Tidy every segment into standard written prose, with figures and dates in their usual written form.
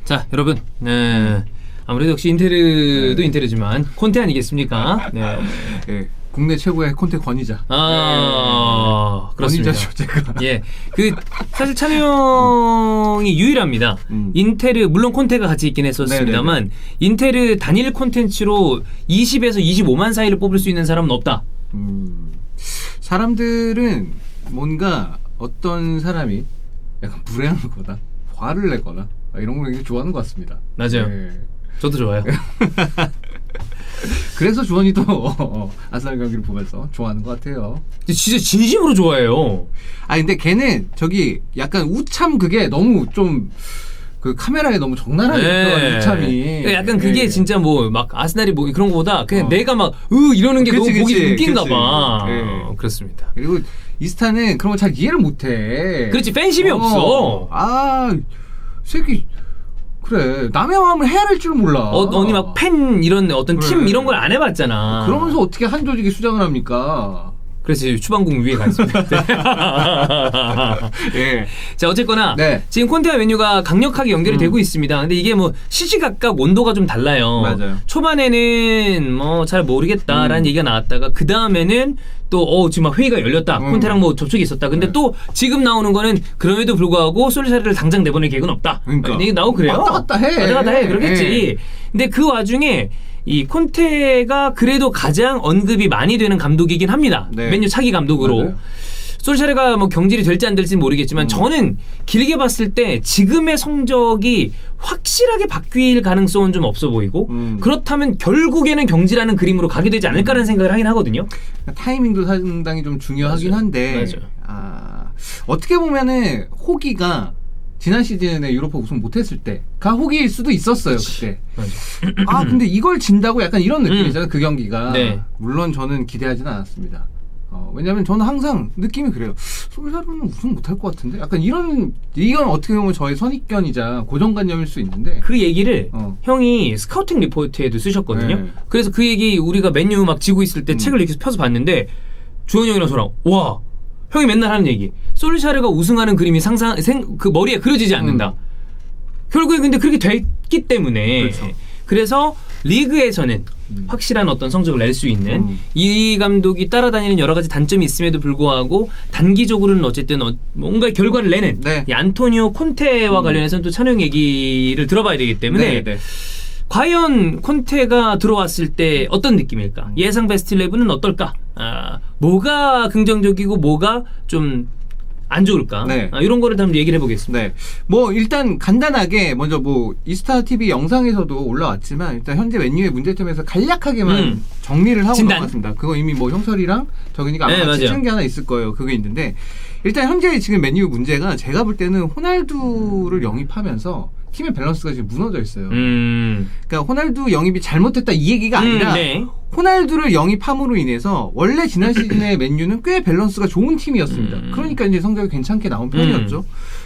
자, 여러분, 아무래도 역시 인테르도 인테르지만 콘테 아니겠습니까? 네. 네. 국내 최고의 콘테 권위자. 그렇습니다. 권위자죠, 제가. 예, 사실 찬우 형이 유일합니다. 인테르 물론 콘테가 같이 있긴 했었습니다만 네네네. 인테르 단일 콘텐츠로 20에서 25만 사이를 뽑을 수 있는 사람은 없다. 사람들은 뭔가 어떤 사람이 약간 불행하거나 화를 내거나 이런 걸 굉장히 좋아하는 것 같습니다. 맞아요. 네. 저도 좋아요. 그래서 주원이도 아스날 경기를 보면서 좋아하는 것 같아요. 진짜 진심으로 좋아해요. 근데 걔는 저기 약간 우참 그게 너무 좀 그 카메라에 너무 적나라하게 들어가는 우참이. 약간 그게 진짜 뭐 막 아스날이 뭐 그런 거보다 그냥 내가 막 이러는 게 그치, 너무 보기 그치, 웃긴가 그치. 봐. 네. 그렇습니다. 그리고 이스타는 그런 거 잘 이해를 못해. 그렇지, 팬심이 없어. 새끼. 그래, 남의 마음을 헤아릴 줄 몰라. 언니 막 팬 이런 어떤 그래. 팀 이런 걸 안 해봤잖아. 그러면서 어떻게 한 조직이 수장을 합니까? 그래서 추방공 위에 가 있습니다. 예. 자, 어쨌거나 네. 지금 콘테와 맨유가 강력하게 연결이 되고 있습니다. 근데 이게 뭐 시시각각 온도가 좀 달라요. 맞아요. 초반에는 뭐 잘 모르겠다라는 얘기가 나왔다가 그 다음에는 또 지금 막 회의가 열렸다. 콘테랑 뭐 접촉이 있었다. 근데 또 지금 나오는 거는 그럼에도 불구하고 솔샤르를 당장 내보낼 계획은 없다. 그러니까 이게 나오고 그래요. 왔다 갔다 해. 왔다 갔다 해. 그러겠지. 예. 근데 그 와중에 이 콘테가 그래도 가장 언급이 많이 되는 감독이긴 합니다. 네. 맨유 차기 감독으로. 맞아요. 솔샤르가 뭐 경질이 될지 안 될지는 모르겠지만 저는 길게 봤을 때 지금의 성적이 확실하게 바뀔 가능성은 좀 없어 보이고 그렇다면 결국에는 경질하는 그림으로 가게 되지 않을까라는 생각을 하긴 하거든요. 타이밍도 상당히 좀 중요하긴 한데 어떻게 보면은 호기가 지난 시즌에 유로파 우승 못했을 때가 호기일 수도 있었어요. 그때. 근데 이걸 진다고 약간 이런 느낌이잖아요. 그 경기가. 네. 물론 저는 기대하지는 않았습니다. 왜냐면 저는 항상 느낌이 그래요. 솔샤르는 우승 못할 것 같은데? 약간 이건 어떻게 보면 저의 선입견이자 고정관념일 수 있는데 그 얘기를 형이 스카우팅 리포트에도 쓰셨거든요. 네. 그래서 그 얘기 우리가 맨유 막 지고 있을 때 책을 이렇게 펴서 봤는데 주원이 형이랑 저랑 와 형이 맨날 하는 얘기 솔샤르가 우승하는 그림이 그 머리에 그려지지 않는다. 결국에 근데 그렇게 됐기 때문에 그렇죠. 그래서 리그에서는 확실한 어떤 성적을 낼 수 있는 이 감독이 따라다니는 여러 가지 단점이 있음에도 불구하고 단기적으로는 어쨌든 뭔가 결과를 내는 이 안토니오 콘테와 관련해서는 또 찬영 얘기를 들어봐야 되기 때문에 과연 콘테가 들어왔을 때 어떤 느낌일까? 예상 베스트 11은 어떨까? 뭐가 긍정적이고 뭐가 좀 안 좋을까? 이런 거를 한번 얘기를 해보겠습니다. 네. 뭐 일단 간단하게 먼저 뭐 이스타 TV 영상에서도 올라왔지만 일단 현재 맨유의 문제점에서 간략하게만 정리를 하고 넘어갔습니다. 그거 이미 뭐 형설이랑 저기니까 아마 같이 찍은 게 하나 있을 거예요. 그게 있는데 일단 현재 지금 맨유 문제가 제가 볼 때는 호날두를 영입하면서 팀의 밸런스가 지금 무너져 있어요. 그러니까 호날두 영입이 잘못됐다 이 얘기가 아니라 호날두를 영입함으로 인해서 원래 지난 시즌에 맨유는 꽤 밸런스가 좋은 팀이었습니다. 그러니까 이제 성적이 괜찮게 나온 편이었죠.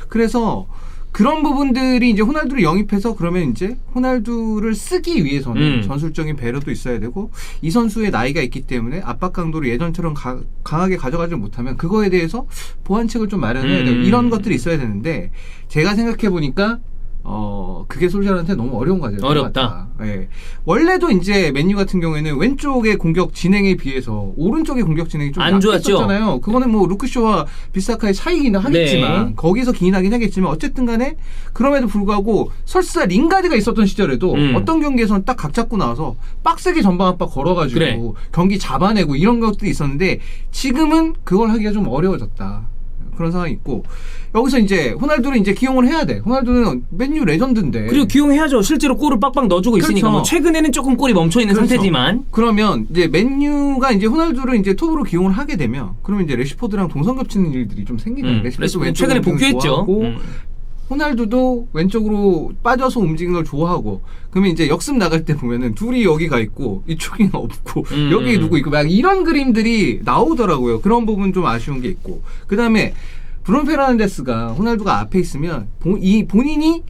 그래서 그런 부분들이 이제 호날두를 영입해서 그러면 이제 호날두를 쓰기 위해서는 전술적인 배려도 있어야 되고 이 선수의 나이가 있기 때문에 압박 강도를 예전처럼 강하게 가져가지 못하면 그거에 대해서 보완책을 좀 마련해야 되고 이런 것들이 있어야 되는데 제가 생각해 보니까 그게 솔샤르한테 너무 어려운 과제였던 것 같다. 네. 원래도 이제 맨유 같은 경우에는 왼쪽의 공격 진행에 비해서 오른쪽의 공격 진행이 좀 안 좋았죠. 약했었잖아요. 그거는 뭐 루크쇼와 비사카의 차이긴 하겠지만 거기서 기인하긴 하겠지만 어쨌든 간에 그럼에도 불구하고 설사 링가드가 있었던 시절에도 어떤 경기에서는 딱 각 잡고 나와서 빡세게 전방 압박 걸어가지고 경기 잡아내고 이런 것들이 있었는데 지금은 그걸 하기가 좀 어려워졌다. 그런 상황이 있고 여기서 이제 호날두를 이제 기용을 해야 돼. 호날두는 맨유 레전드인데. 그리고 기용해야죠. 실제로 골을 빡빡 넣어주고 있으니까. 뭐 최근에는 조금 골이 멈춰 있는 상태지만. 그러면 이제 맨유가 이제 호날두를 이제 톱으로 기용을 하게 되면 그러면 이제 레시포드랑 동선 겹치는 일들이 좀 생기는. 레시포드 최근에 복귀했죠. 호날두도 왼쪽으로 빠져서 움직이는 걸 좋아하고 그러면 이제 역습 나갈 때 보면은 둘이 여기가 있고 이쪽이 없고 여기 누구 있고 막 이런 그림들이 나오더라고요. 그런 부분 좀 아쉬운 게 있고 그 다음에 브루노 페르난데스가 호날두가 앞에 있으면 본인이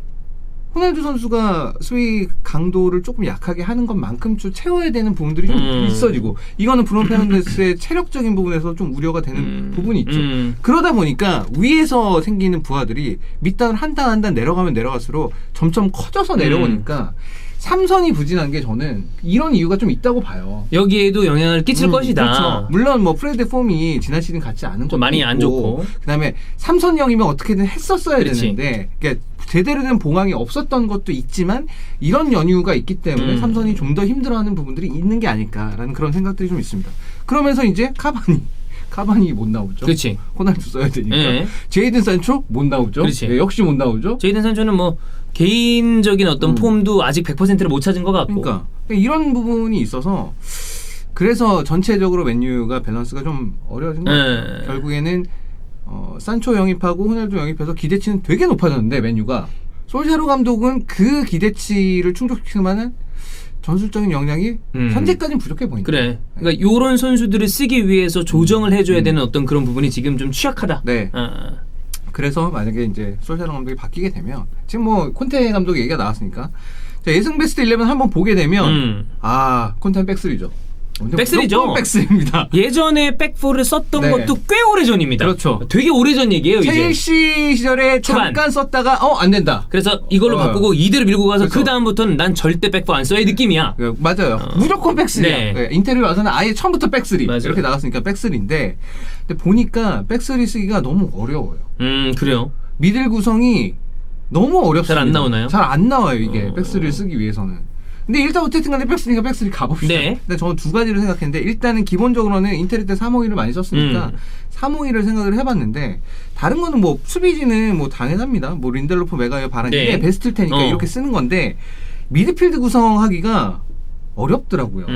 호날두 선수가 소위 강도를 조금 약하게 하는 것만큼 좀 채워야 되는 부분들이 좀 있어지고 이거는 브루노 페르난데스의 체력적인 부분에서 좀 우려가 되는 부분이 있죠. 그러다 보니까 위에서 생기는 부하들이 밑단을 한 단 한 단 내려가면 내려갈수록 점점 커져서 내려오니까 삼선이 부진한 게 저는 이런 이유가 좀 있다고 봐요. 여기에도 영향을 끼칠 것이다. 그렇죠. 물론 뭐 프레드 폼이 지난 시즌 같지 않은 것도 많이 있고, 안 좋고 그다음에 삼선형이면 어떻게든 했었어야 되는데 그러니까 제대로 된 봉황이 없었던 것도 있지만 이런 연유가 있기 때문에 삼선이 좀 더 힘들어하는 부분들이 있는 게 아닐까라는 그런 생각들이 좀 있습니다. 그러면서 이제 카바니 못 나오죠. 그렇지. 호날두 써야 되니까. 네. 제이든 산초 못 나오죠. 네, 역시 못 나오죠. 제이든 산초는 뭐 개인적인 어떤 폼도 아직 100%를 못 찾은 것 같고. 그러니까 이런 부분이 있어서 그래서 전체적으로 맨유가 밸런스가 좀 어려워진 것 같아요. 결국에는 산초 영입하고 호날두 영입해서 기대치는 되게 높아졌는데 맨유가 솔샤르 감독은 그 기대치를 충족시킬 만한 전술적인 역량이 현재까지는 부족해 보인다. 그래. 그러니까 요런 선수들을 쓰기 위해서 조정을 해줘야 되는 어떤 그런 부분이 지금 좀 취약하다. 네. 그래서 만약에 이제 솔샤르 감독이 바뀌게 되면 지금 뭐 콘테 감독 얘기가 나왔으니까 자, 예승 베스트 11 한번 보게 되면 콘테는 백스리죠. 백스리죠. 백스리입니다. 예전에 백포를 썼던 것도 꽤 오래전입니다. 그렇죠. 되게 오래전 얘기예요. 첼시 시절에 잠깐 썼다가 안 된다. 그래서 이걸로 바꾸고 이대로 밀고 가서 그 다음부터는 난 절대 백포 안 써 이 느낌이야. 맞아요. 무조건 백스리야. 네, 인터뷰 와서는 아예 처음부터 백스리 이렇게 나갔으니까 백스리인데 근데 보니까 백스리 쓰기가 너무 어려워요. 그래요. 미들 구성이 너무 어렵습니다. 잘 안 나오나요? 잘 안 나와요 이게 백스리를 쓰기 위해서는. 근데 일단 어쨌든 간에 백스리니까 백스리 가봅시다. 네. 근데 저는 두 가지를 생각했는데 일단은 기본적으로는 인테리 때 351을 많이 썼으니까 351을 생각을 해봤는데 다른 거는 뭐 수비진은 뭐 당연합니다. 뭐 린델로프, 메가이어, 바란 이게 베스트일 테니까 이렇게 쓰는 건데 미드필드 구성하기가 어렵더라고요.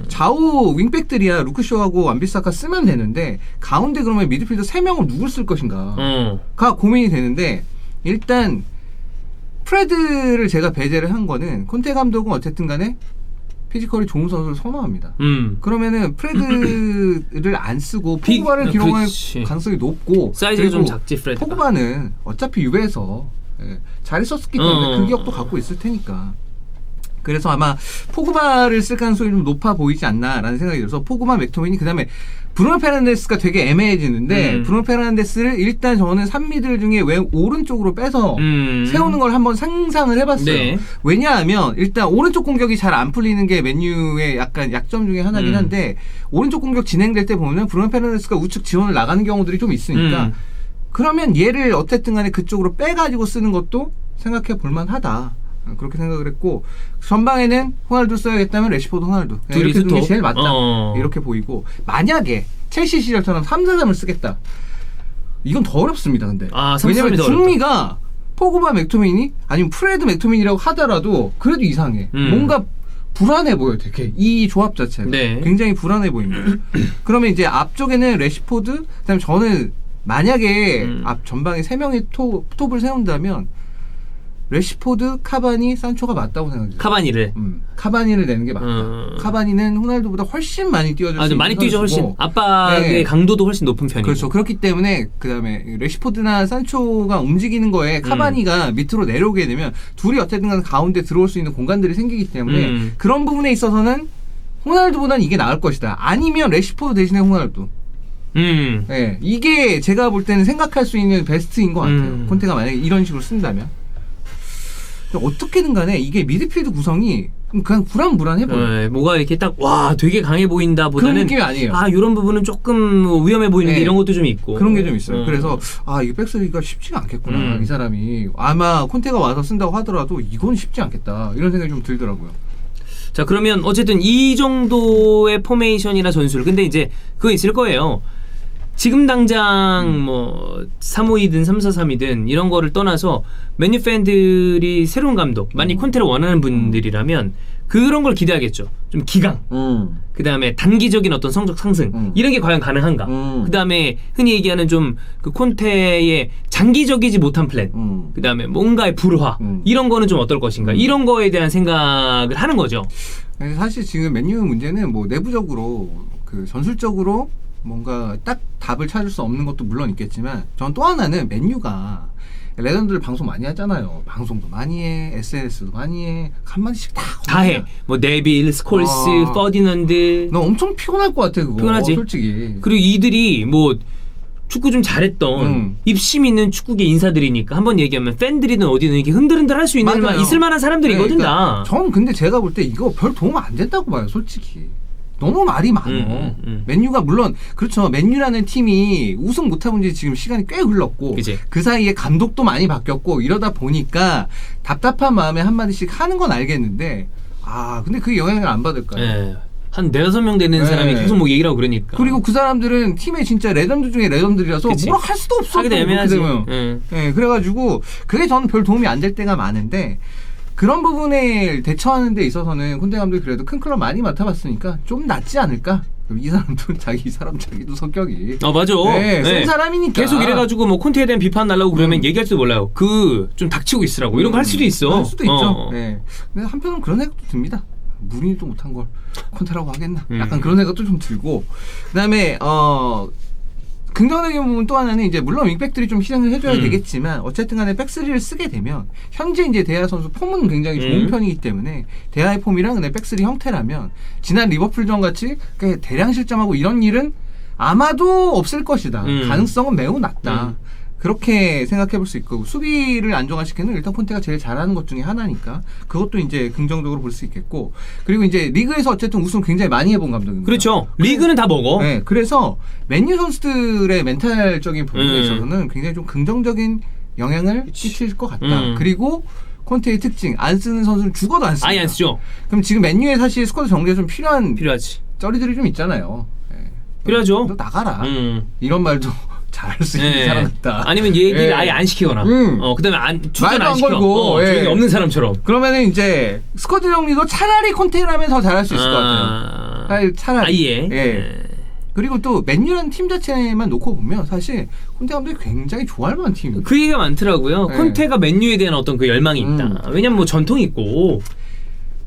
좌우 윙백들이야 루크쇼하고 완비사카 쓰면 되는데 가운데 그러면 미드필드 3명을 누굴 쓸 것인가가 고민이 되는데 일단 프레드를 제가 배제를 한 거는 콘테 감독은 어쨌든 간에 피지컬이 좋은 선수를 선호합니다. 그러면은 프레드를 안 쓰고 포그바를 기용할 가능성이 높고 사이즈가 좀 작지 프레드가. 포그바는 어차피 유베에서 잘 썼었기 때문에 그 기억도 갖고 있을 테니까 그래서 아마 포그바를 쓸 가능성이 좀 높아 보이지 않나라는 생각이 들어서 포그바, 맥토미니 그다음에 브루노 페르난데스가 되게 애매해지는데 브루노 페르난데스를 일단 저는 3미들 중에 왜 오른쪽으로 빼서 세우는 걸 한번 상상을 해봤어요. 네. 왜냐하면 일단 오른쪽 공격이 잘 안 풀리는 게 맨유의 약간 약점 중에 하나긴 한데 오른쪽 공격 진행될 때 보면 브루노 페르난데스가 우측 지원을 나가는 경우들이 좀 있으니까 그러면 얘를 어쨌든 간에 그쪽으로 빼가지고 쓰는 것도 생각해 볼만하다. 그렇게 생각을 했고 전방에는 호날두 써야겠다면 레시포드 호날두 이렇게 두는 게 제일 맞다 이렇게 보이고 만약에 첼시 시절처럼 3-4-3을 쓰겠다 이건 더 어렵습니다. 근데 왜냐면 중미가 포그바 맥토미니 아니면 프레드 맥토미니라고 하더라도 그래도 이상해. 뭔가 불안해 보여. 되게 이 조합 자체가 굉장히 불안해 보입니다. 그러면 이제 앞쪽에는 레시포드 그다음에 저는 만약에 앞 전방에 3명의 톱을 세운다면 레시포드, 카바니, 산초가 맞다고 생각해요. 카바니를 내는 게 맞다. 카바니는 호날두보다 훨씬 많이 뛰어줄 수 있는 많이 뛰죠. 훨씬. 압박의 강도도 훨씬 높은 편이고. 그렇죠. 그렇기 때문에 그다음에 레시포드나 산초가 움직이는 거에 카바니가 밑으로 내려오게 되면 둘이 어쨌든 간 가운데 들어올 수 있는 공간들이 생기기 때문에 그런 부분에 있어서는 호날두보다는 이게 나을 것이다. 아니면 레시포드 대신에 호날두. 네, 이게 제가 볼 때는 생각할 수 있는 베스트인 것 같아요. 콘테가 만약에 이런 식으로 쓴다면. 어떻게든 간에 이게 미드필드 구성이 그냥 불안해 보여요. 뭐가 이렇게 딱 되게 강해 보인다 보다는 그런 느낌이 아니에요. 이런 부분은 조금 위험해 보이는데 이런 것도 좀 있고 그런 게 좀 있어요. 그래서 이게 백스리가 쉽지가 않겠구나. 이 사람이 아마 콘테가 와서 쓴다고 하더라도 이건 쉽지 않겠다 이런 생각이 좀 들더라고요. 자 그러면 어쨌든 이 정도의 포메이션이나 전술 근데 이제 그거 있을 거예요. 지금 당장 뭐 3-5-2든 3-4-3이든 이런 거를 떠나서 맨유 팬들이 새로운 감독 만약 콘테를 원하는 분들이라면 그런 걸 기대하겠죠. 좀 기강 그 다음에 단기적인 어떤 성적 상승 이런 게 과연 가능한가 그 다음에 흔히 얘기하는 좀 그 콘테의 장기적이지 못한 플랜 그 다음에 뭔가의 불화 이런 거는 좀 어떨 것인가 이런 거에 대한 생각을 하는 거죠. 사실 지금 맨유 문제는 뭐 내부적으로 그 전술적으로 뭔가 딱 답을 찾을 수 없는 것도 물론 있겠지만 전 또 하나는 맨유가 레전드들 방송 많이 하잖아요. 방송도 많이 해, SNS도 많이 해, 한마디씩 다 해. 뭐 네빌, 스콜스, 퍼디넌드. 너 엄청 피곤할 것 같아 그거. 피곤하지. 솔직히. 그리고 이들이 뭐 축구 좀 잘했던 입심 있는 축구계 인사들이니까 한번 얘기하면 팬들이든 어디든 이렇게 흔들흔들 할 수 있는 있을 만한 사람들이거든. 네, 그러니까 전 근데 제가 볼 때 이거 별 도움 안 된다고 봐요, 솔직히. 너무 말이 많어. 맨유가 물론 그렇죠. 맨유라는 팀이 우승 못해본 지 지금 시간이 꽤 흘렀고 그치. 그 사이에 감독도 많이 바뀌었고 이러다 보니까 답답한 마음에 한마디씩 하는 건 알겠는데 근데 그게 영향을 안 받을까요? 네. 한 4-5명 되는 사람이 계속 뭐 얘기를 하고 그러니까. 그리고 그 사람들은 팀의 진짜 레전드 중에 레전드라서 뭐라 할 수도 없어. 하기도 애매하지. 그래가지고 그게 저는 별 도움이 안 될 때가 많은데 그런 부분을 대처하는 데 있어서는 콘테 감독이 그래도 큰 클럽 많이 맡아봤으니까 좀 낫지 않을까? 이 사람도 자기도 성격이 맞아. 센 사람이니까 계속 이래가지고 뭐 콘테에 대한 비판 날라고 그러면 얘기할지도 몰라요. 좀 닥치고 있으라고 이런 거 할 수도 있어. 할 수도 있죠. 네. 근데 한편으로는 그런 생각도 듭니다. 무리도 못한 걸 콘테라고 하겠나? 약간 그런 생각도 좀 들고 그다음에 긍정적인 부분 또 하나는 이제 물론 윙백들이 좀 희생을 해줘야 되겠지만 어쨌든 간에 백스리를 쓰게 되면 현재 이제 대하 선수 폼은 굉장히 좋은 편이기 때문에 대하의 폼이랑 백스리 형태라면 지난 리버풀전 같이 대량 실점하고 이런 일은 아마도 없을 것이다. 가능성은 매우 낮다. 그렇게 생각해 볼 수 있고 수비를 안정화시키는 일단 콘테가 제일 잘하는 것 중에 하나니까 그것도 이제 긍정적으로 볼 수 있겠고 그리고 이제 리그에서 어쨌든 우승 굉장히 많이 해본 감독입니다. 그렇죠. 리그는 다 먹어. 네, 그래서 맨유 선수들의 멘탈적인 부분에 있어서는 굉장히 좀 긍정적인 영향을 끼칠 것 같다. 그리고 콘테의 특징 안 쓰는 선수는 죽어도 안 씁니다. 아예 안 쓰죠. 그럼 지금 맨유에 사실 스쿼드 정리가 좀 필요하지. 쩌리들이 좀 있잖아요. 네. 필요하죠. 너 나가라. 이런 말도 잘할 수 있는 사람 같다. 아니면 얘기를 아예 안 시키거나. 그다음에 출전 안 시켜. 조용히 없는 사람처럼. 그러면은 이제 스쿼드 정리도 차라리 콘테라면 더 잘할 수 있을 것 같아요. 차라리. 그리고 또 맨유라는 팀 자체만 놓고 보면 사실 콘테 감독이 굉장히 좋아할 만한 팀이에요. 그 얘기가 많더라고요. 콘테가 맨유에 대한 어떤 그 열망이 있다. 왜냐면 뭐 전통이 있고.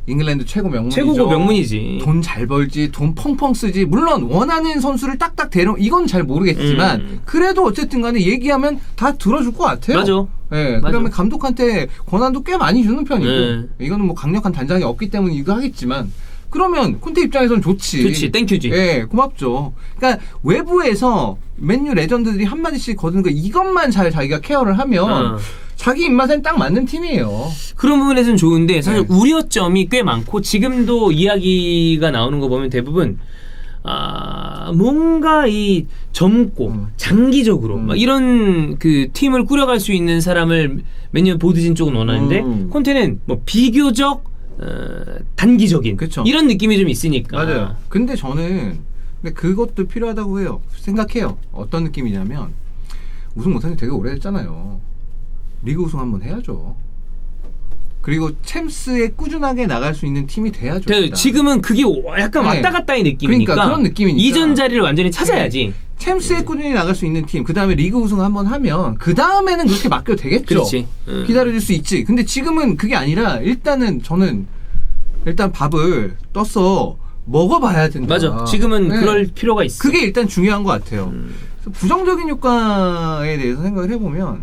잉글랜드 최고 명문이죠. 최고고 명문이지. 돈 잘 벌지, 돈 펑펑 쓰지. 물론 원하는 선수를 딱딱 이건 잘 모르겠지만 그래도 어쨌든 간에 얘기하면 다 들어줄 것 같아요. 맞아. 네, 그다음에 감독한테 권한도 꽤 많이 주는 편이고 이거는 뭐 강력한 단장이 없기 때문이기도 하겠지만 그러면 콘테 입장에서는 좋지. 땡큐지. 네, 고맙죠. 그러니까 외부에서 맨유 레전드들이 한마디씩 거두는 거 이것만 잘 자기가 케어를 하면 자기 입맛엔 딱 맞는 팀이에요. 그런 부분에서는 좋은데 사실 우려점이 꽤 많고 지금도 이야기가 나오는 거 보면 대부분 뭔가 이 젊고 장기적으로 막 이런 그 팀을 꾸려갈 수 있는 사람을 맨유 보드진 쪽은 원하는데 콘테는 뭐 비교적 단기적인 그쵸. 이런 느낌이 좀 있으니까. 맞아요. 근데 저는 그것도 필요하다고 해요. 생각해요. 어떤 느낌이냐면 우승 못한 지 되게 오래됐잖아요. 리그 우승 한번 해야죠. 그리고 챔스에 꾸준하게 나갈 수 있는 팀이 돼야죠. 지금은 그게 약간 왔다 갔다의 느낌이니까. 그러니까 그런 느낌이니까. 이전 자리를 완전히 찾아야지. 챔스에 꾸준히 나갈 수 있는 팀, 그 다음에 리그 우승 한번 하면 그 다음에는 그렇게 맡겨도 되겠죠. 그렇지. 기다려줄 수 있지. 근데 지금은 그게 아니라 저는 일단 밥을 떠서 먹어봐야 된다. 맞아. 지금은 그럴 필요가 있어. 그게 일단 중요한 것 같아요. 부정적인 효과에 대해서 생각을 해보면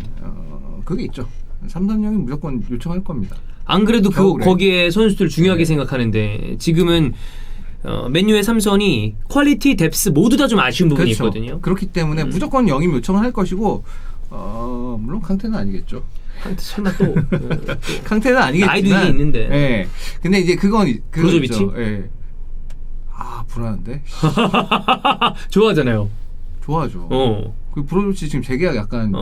그게 있죠. 3단령이 무조건 요청할 겁니다. 안 그래도 거기에 선수들 중요하게 생각하는데 지금은 맨유의 3선이 퀄리티, 뎁스 모두 다 좀 아쉬운 부분이 있거든요. 그렇기 때문에 무조건 영입 요청을 할 것이고 물론 강태는 아니겠죠. 강태 설마 또 강태는 아니겠지만 아이들이 있는데. 네. 근데 이제 그건 브로조비치? 네. 불안한데. 좋아하잖아요. 좋아하죠. 그 브로조비치 지금 재계약 약간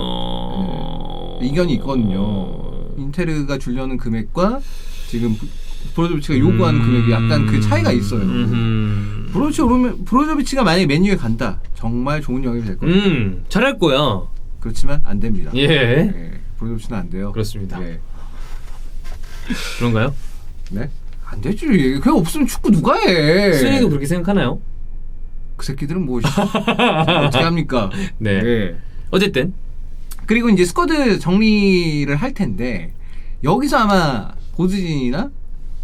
이견이 있거든요. 인테르가 주려는 금액과 지금 브로조비치가 요구하는 금액이 약간 그 차이가 있어요. 브로조비치가 만약에 맨유에 간다, 정말 좋은 영입이 될 겁니다. 잘할 거야. 그렇지만 안 됩니다. 예. 브로조비치는 안 돼요. 그렇습니다. 그런가요? 네? 안 되지. 그냥 없으면 축구 누가 해? 수현이도 그렇게 생각하나요? 그 새끼들은 뭐 어떻게 합니까? 네. 어쨌든 그리고 이제 스쿼드 정리를 할 텐데 여기서 아마 보드진이나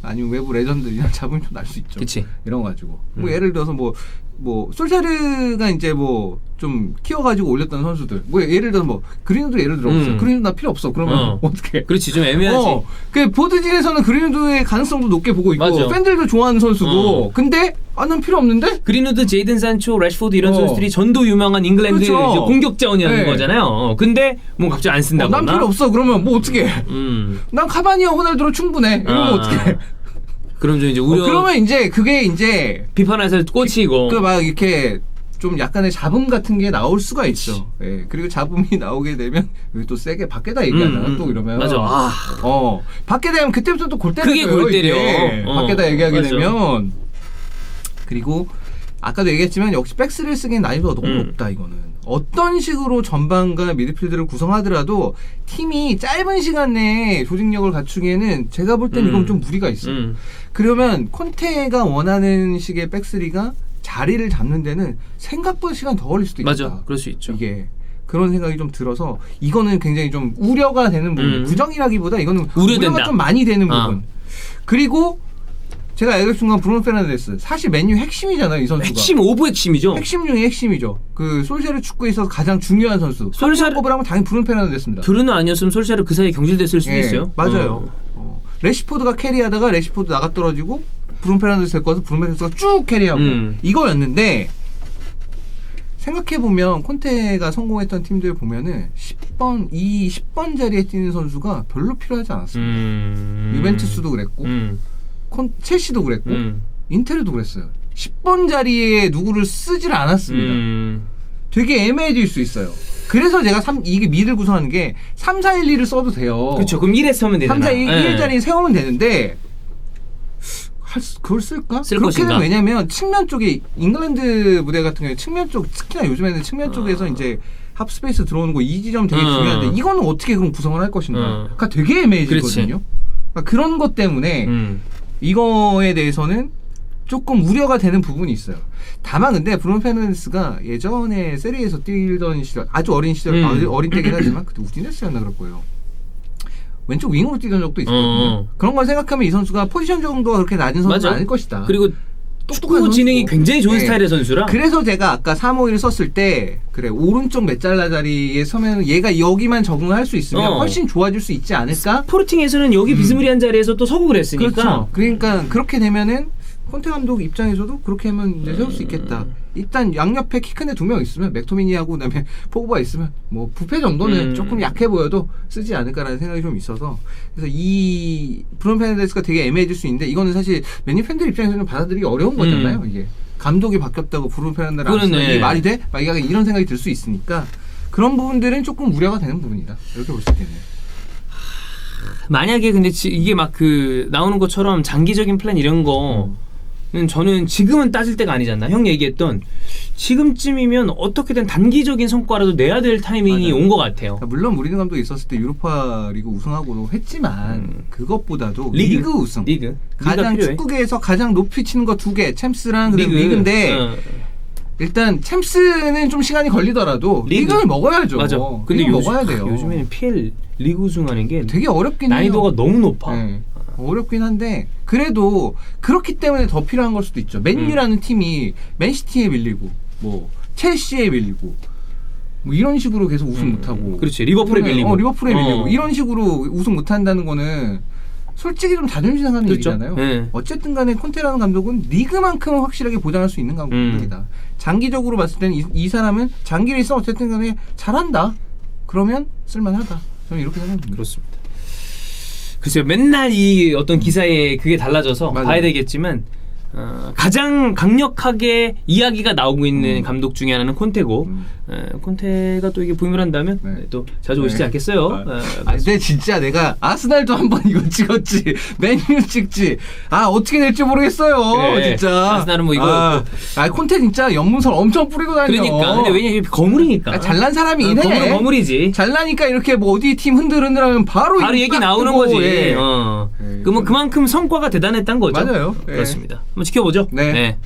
아니면 외부 레전드나 잡으면 좀 날 수 있죠. 그치. 이런 거 가지고 뭐 예를 들어서 뭐 뭐 솔샤르가 이제 뭐 좀 키워가지고 올렸던 선수들 뭐 예를 들어 뭐 그린우드 예를 들어 없어요. 그린우드 나 필요 없어. 그러면 어떻게? 그렇지 좀 애매하지. 그 보드진에서는 그린우드의 가능성도 높게 보고 있고 맞아. 팬들도 좋아하는 선수고 근데 난 필요 없는데? 그린우드, 제이든 산초, 래시포드 이런 선수들이 전도 유명한 잉글랜드 그렇죠. 공격 자원이라는 거잖아요. 근데 뭐 갑자기 안 쓴다거나. 난 필요 없어. 그러면 뭐 어떻게? 난 카바니와 호날두로 충분해. 이러면 어떻게? 그럼 좀 이제 우려. 그러면 이제 그게 이제 비판에서 꽂히고. 그 막 이렇게 좀 약간의 잡음 같은 게 나올 수가 있어. 예. 그리고 잡음이 나오게 되면 여기 또 세게 밖에다 얘기하잖아. 또 이러면. 맞아. 밖에 되면 그때부터 또 골 때려요. 그게 골 때려. 밖에다 얘기하게 맞아. 되면. 그리고 아까도 얘기했지만 역시 백스를 쓰기엔 난이도가 너무 높다 이거는. 어떤 식으로 전반과 미드필드를 구성하더라도 팀이 짧은 시간 내에 조직력을 갖추기에는 제가 볼 땐 이건 좀 무리가 있어요. 그러면 콘테가 원하는 식의 백스리가 자리를 잡는 데는 생각보다 시간 더 걸릴 수도 있다. 맞아. 그럴 수 있죠. 이게 그런 생각이 좀 들어서 이거는 굉장히 좀 우려가 되는 부분. 부정이라기보다 이거는 우려가 좀 많이 되는 부분. 그리고 제가 알기 순간 브루노 페르난데스 사실 맨유 핵심이잖아요. 이 선수가. 핵심 오브 핵심이죠. 핵심 중에 핵심이죠. 그 솔샤르 축구에 있어서 가장 중요한 선수. 솔샤르 꼽을 하면 당연히 브루노 페르난데스입니다. 브루노 아니었으면 솔샤르 그 사이에 경질됐을 수도 있어요. 맞아요. 래시포드가 캐리하다가 래시포드 나가 떨어지고 브루노 페르난데스 데리고 와서 브루노 페르난데스가 쭉 캐리하고 이거였는데 생각해보면 콘테가 성공했던 팀들 보면은 10번 자리에 뛰는 선수가 별로 필요하지 않았습니다. 유벤투스도 그랬고 첼시도 그랬고 인테르도 그랬어요. 10번 자리에 누구를 쓰질 않았습니다. 되게 애매해질 수 있어요. 그래서 제가 이게 미를 구성하는 게 3, 4, 1, 2를 써도 돼요. 그렇죠. 그럼 1에 서면 되잖아. 3, 4, 1 자리에 세우면 되는데 그걸 쓸까? 그렇게는 왜냐면 측면 쪽에 잉글랜드 무대 같은 경우에 측면 쪽 특히나 요즘에는 측면 쪽에서 이제 합스페이스 들어오는 거 이 지점 되게 중요한데 이거는 어떻게 그럼 구성을 할 것인가? 그러니까 되게 애매해지거든요. 그러니까 그런 것 때문에 이거에 대해서는 조금 우려가 되는 부분이 있어요. 다만 근데 브루노 페르난데스가 예전에 세리에서 뛰던 시절 아주 어린 시절 어린 때긴 하지만 그때 우디네스였나 그럴 거예요. 왼쪽 윙으로 뛰던 적도 있었거든요. 그런 걸 생각하면 이 선수가 포지션 정도가 그렇게 낮은 선수는 아닐 것이다. 그리고 축구 지능이 굉장히 좋은 스타일의 선수라. 그래서 제가 아까 3-5-1을 썼을 때 그래 오른쪽 메잘라 자리에 서면 얘가 여기만 적응할 수 있으면 훨씬 좋아질 수 있지 않을까? 스포르팅에서는 여기 비스무리한 자리에서 또 서고 그랬으니까. 그렇죠. 그러니까 그렇게 되면은 콘테 감독 입장에서도 그렇게 하면 이제 세울 수 있겠다. 일단 양옆에 키 큰 애 2명 있으면 맥토미니하고 그다음에 포그바 있으면 뭐 부패 정도는 조금 약해 보여도 쓰지 않을까라는 생각이 좀 있어서 그래서 이 브루노 페르난데스가 되게 애매해질 수 있는데 이거는 사실 맨유 팬들 입장에서는 받아들이기 어려운 거잖아요. 이게 감독이 바뀌었다고 브루노 페르난데스 이게 말이 돼? 막 이런 생각이 들 수 있으니까 그런 부분들은 조금 우려가 되는 부분이다. 이렇게 볼 수 있겠네요. 만약에 근데 이게 막 그 나오는 것처럼 장기적인 플랜 이런 거 저는 지금은 따질 때가 아니잖아. 형 얘기했던 지금쯤이면 어떻게든 단기적인 성과라도 내야 될 타이밍이 온 것 같아요. 그러니까 물론 무리뉴 감독이 있었을 때 유로파 리그 우승하고도 했지만 그것보다도 리그 우승. 가장 축구계에서 가장 높이 치는 거 2개 챔스랑 리그인데 일단 챔스는 좀 시간이 걸리더라도 리그를 먹어야죠. 맞아. 근데 먹어야 돼요. 요즘에는 PL 리그 우승하는 게 되게 어렵긴 난이도가 해요. 너무 높아. 어렵긴 한데 그래도 그렇기 때문에 더 필요한 걸 수도 있죠. 맨유라는 팀이 맨시티에 밀리고 뭐 첼시에 밀리고 뭐 이런 식으로 계속 우승 못하고 그렇지. 리버풀에 밀리고 밀리고 이런 식으로 우승 못한다는 거는 솔직히 좀 자존심 상하는 얘기잖아요. 어쨌든 간에 콘테라는 감독은 리그만큼은 확실하게 보장할 수 있는 감독이다. 장기적으로 봤을 때는 이 사람은 장기를 있어 어쨌든 간에 잘한다. 그러면 쓸만하다. 저는 이렇게 생각합니다. 그렇습니다. 글쎄요, 맨날 이 어떤 기사에 그게 달라져서 봐야 되겠지만 가장 강력하게 이야기가 나오고 있는 감독 중에 하나는 콘테고 콘테가 또 이게 부임을 한다면 또 자주 오시지 않겠어요? 근데 진짜 내가 아스날도 한번 이거 찍었지 맨유 찍지 어떻게 될지 모르겠어요. 진짜 아스날은 뭐 이거 콘테 진짜 연문설 엄청 뿌리고 다녀. 그러니까 근데 왜냐면 거물이니까 잘난 사람이긴 해. 거물이지. 잘나니까 이렇게 뭐 어디 팀 흔들흔들하면 바로 얘기 나오는 거지. 그러면 그만큼 성과가 대단했단 거죠. 맞아요. 그렇습니다. 한번 지켜보죠. 네.